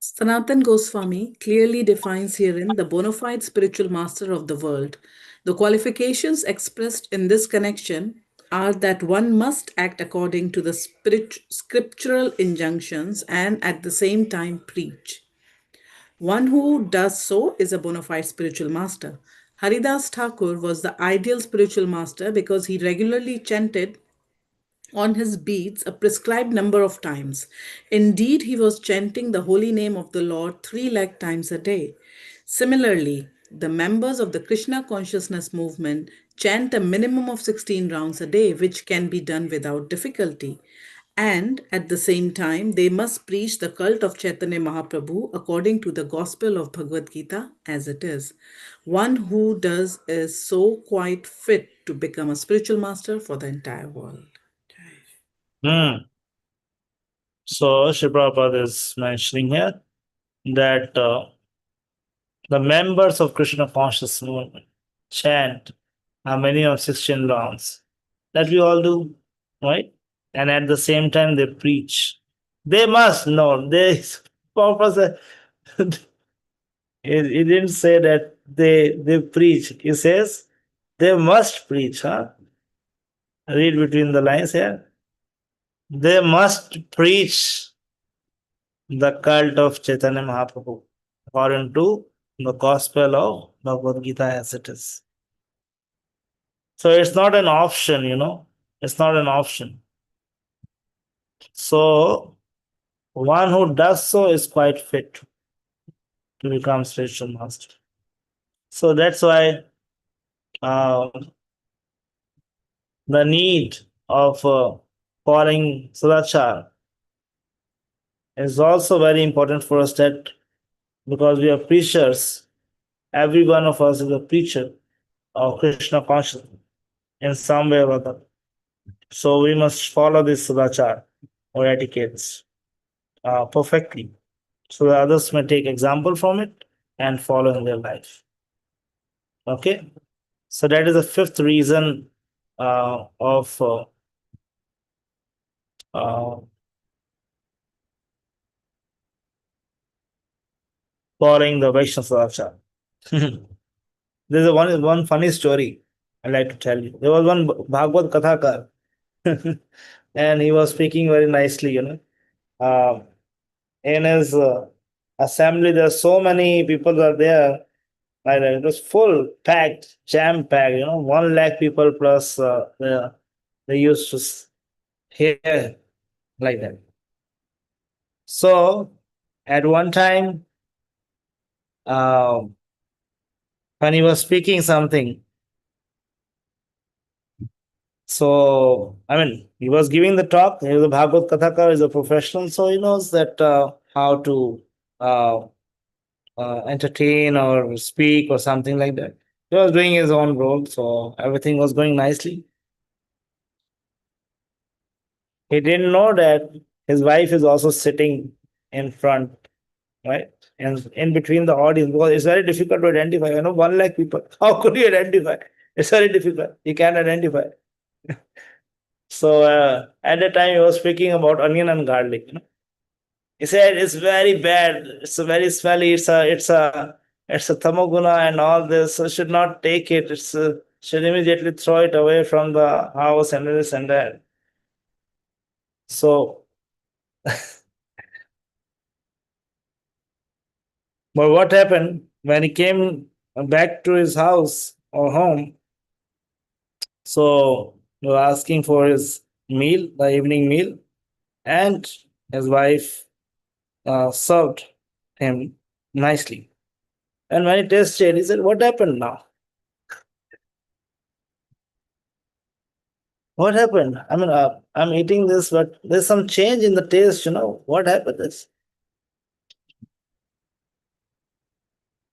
Sanatan Goswami clearly defines herein the bona fide spiritual master of the world. The qualifications expressed in this connection are that one must act according to the scriptural injunctions and at the same time preach. One who does so is a bona fide spiritual master. Haridas Thakur was the ideal spiritual master because he regularly chanted on his beads a prescribed number of times. Indeed, he was chanting the holy name of the Lord 3 lakh times a day. Similarly, the members of the Krishna consciousness movement chant a minimum of 16 rounds a day, which can be done without difficulty. And at the same time, they must preach the cult of Chaitanya Mahaprabhu according to the gospel of Bhagavad Gita as it is. One who does is so quite fit to become a spiritual master for the entire world. So, Sri Prabhupada is mentioning here that the members of Krishna conscious movement chant a minimum of 16 rounds. That we all do, right? And at the same time, they preach. They must know. Prabhupada said, he didn't say that they preach. He says they must preach. Read between the lines here. They must preach. the cult of Chaitanya Mahaprabhu, according to the Gospel of Bhagavad Gita as it is. So it's not an option, it's not an option. So one who does so is quite fit to become spiritual master. So that's why the need of following Sadachar is also very important for us, that because we are preachers, every one of us is a preacher of Krishna consciousness in some way or other. So we must follow this Sadachar or etiquettes perfectly, so that others may take example from it and follow in their life. Okay, so that is the fifth reason of following the Vaishnava Sadachar. There's one funny story I'd like to tell you. There was one Bhagavad Kathakar, and he was speaking very nicely, in his assembly. There are so many people are there. Like it was full, packed, jam packed. 1 lakh people plus. They used to hear like that. So at one time, when he was speaking something, so I mean, he was giving the talk. He was a Bhagavad Kathakar, he's a professional, so he knows that how to uh, entertain or speak or something like that. He was doing his own role, so everything was going nicely. He didn't know that his wife is also sitting in front, right? And in between the audience, because it's very difficult to identify. 1 lakh people. How could you identify? It's very difficult. You can't identify. So at the time, he was speaking about onion and garlic. He said it's very bad. It's very smelly. It's a tamoguna and all this. So should not take it. Should immediately throw it away from the house and this and that. So, but what happened when he came back to his house or home? So he was asking for his meal, the evening meal, and his wife served him nicely. And when he tasted, he said, "What happened now? What happened? I mean, I'm eating this, but there's some change in the taste, What happened is?"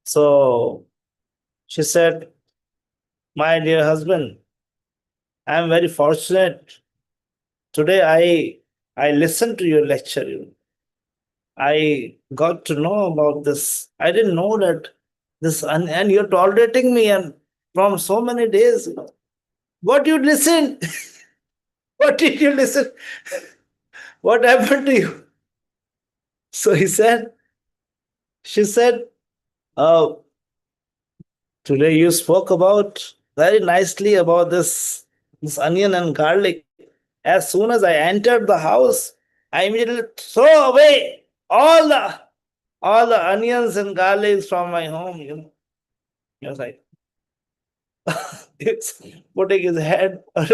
So she said, "My dear husband, I'm very fortunate. Today I listened to your lecture. I got to know about this. I didn't know that this, and you're tolerating me and from so many days. What you listen? What did you listen? What happened to you?" So she said, "Oh, today you spoke about very nicely about this onion and garlic. As soon as I entered the house, I immediately throw away all the onions and garlics from my home. He was like, it's putting his head on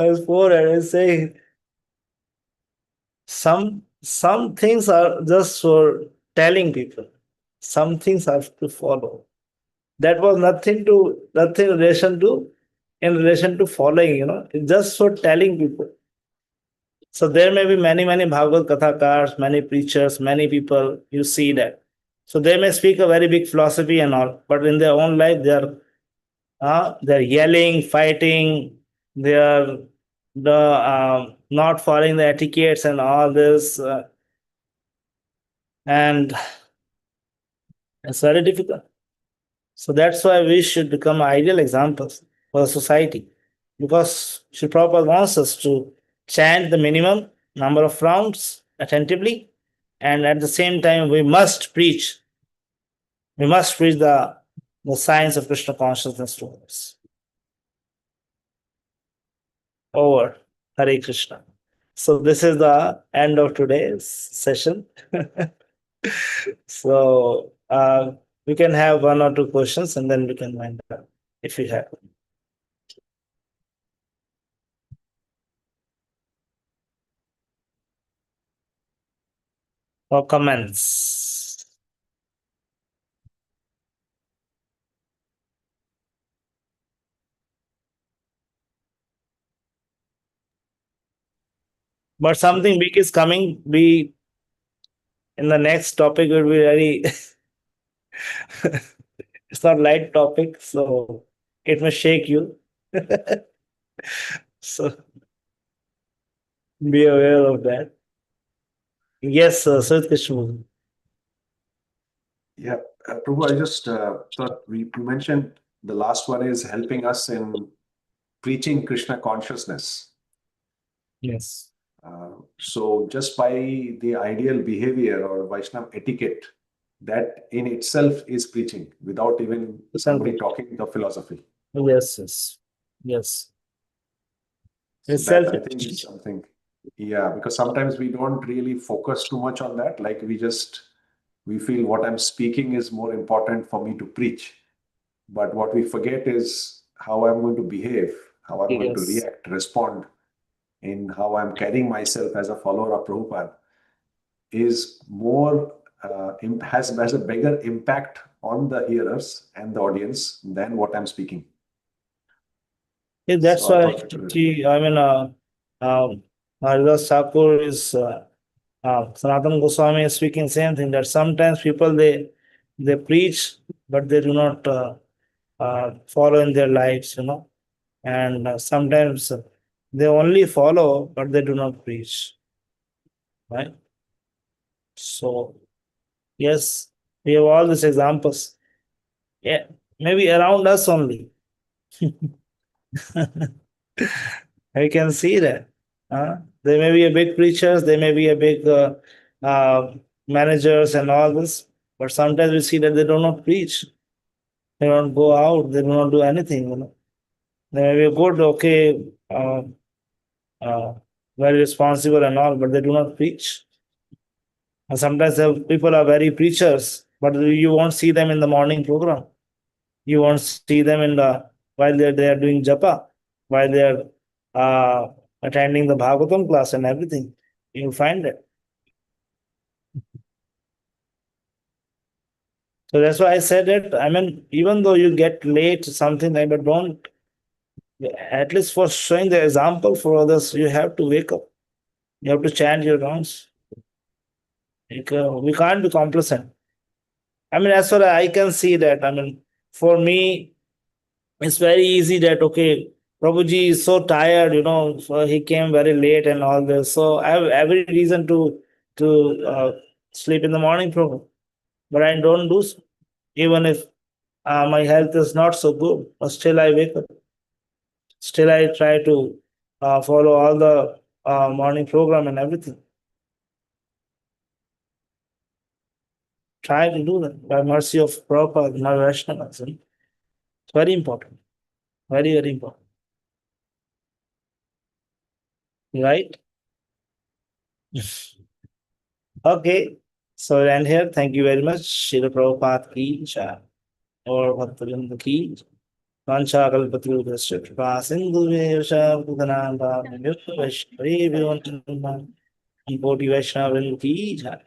his forehead and saying, some things are just for telling people. Some things have to follow. That was nothing in relation to following, It's just for telling people. So there may be many, many Bhagavad Kathakars, many preachers, many people, you see that. So they may speak a very big philosophy and all, but in their own life, they're yelling, fighting, they're not following the etiquettes and all this. And it's very difficult. So that's why we should become ideal examples for the society. Because Sri Prabhupada wants us to chant the minimum number of rounds attentively, and at the same time, we must preach. We must preach the science of Krishna consciousness to others. Over. Hare Krishna. So this is the end of today's session. So we can have one or two questions and then we can wind up if you have. Or comments. But something big is coming. We in the next topic will be very it's not light topic, so it may shake you. So be aware of that. Yes, Sir Krishna. Yeah, Prabhu, I just thought you mentioned the last one is helping us in preaching Krishna consciousness. Yes. So just by the ideal behavior or Vaishnava etiquette, that in itself is preaching without even somebody talking the philosophy. Yes, yes. Yes. So It's that self I think is something. Yeah, because sometimes we don't really focus too much on that. Like we feel what I'm speaking is more important for me to preach. But what we forget is how I'm going to behave, how I'm going to Yes. react, respond, in how I'm carrying myself as a follower of Prabhupada is more, has a bigger impact on the hearers and the audience than what I'm speaking. Yeah, that's So I why thought it was- I mean, Haridas Thakur is Sanatana Goswami is speaking same thing that sometimes people they preach but they do not follow in their lives, and sometimes they only follow but they do not preach, right? So yes, we have all these examples. Yeah, maybe around us only. I can see that. There may be a big preachers, there may be a big managers and all this, but sometimes we see that they do not preach. They don't go out, they do not do anything. They may be good, okay, uh, very responsible and all, but they do not preach. And sometimes the people are very preachers, but you won't see them in the morning program. You won't see them in the while they are doing japa, while they are attending the Bhagavatam class and everything. You'll find it. So that's why I said it. I mean, even though you get late, something like that, don't at least for showing the example for others, you have to wake up. You have to chant your rounds. We can't be complacent. I mean, as far as I can see that, I mean, for me, it's very easy that okay, Prabhuji is so tired, so he came very late and all this. So I have every reason to sleep in the morning program, but I don't do so, even if my health is not so good. But still, I wake up. Still, I try to follow all the morning program and everything. Try to do that by mercy of Prabhupada, my Vaishnavas. It's very important. Very, very important. Right? Okay. So we'll end here. Thank you very much. Srila Prabhupada ki jai. Or Bhaktivinoda ki jai. Vancha kalpatrudyasya kripa sindhuvyasya buddhanam bhavamyutta vaishnavi vyontanam. Koti Vaishnava ki jai.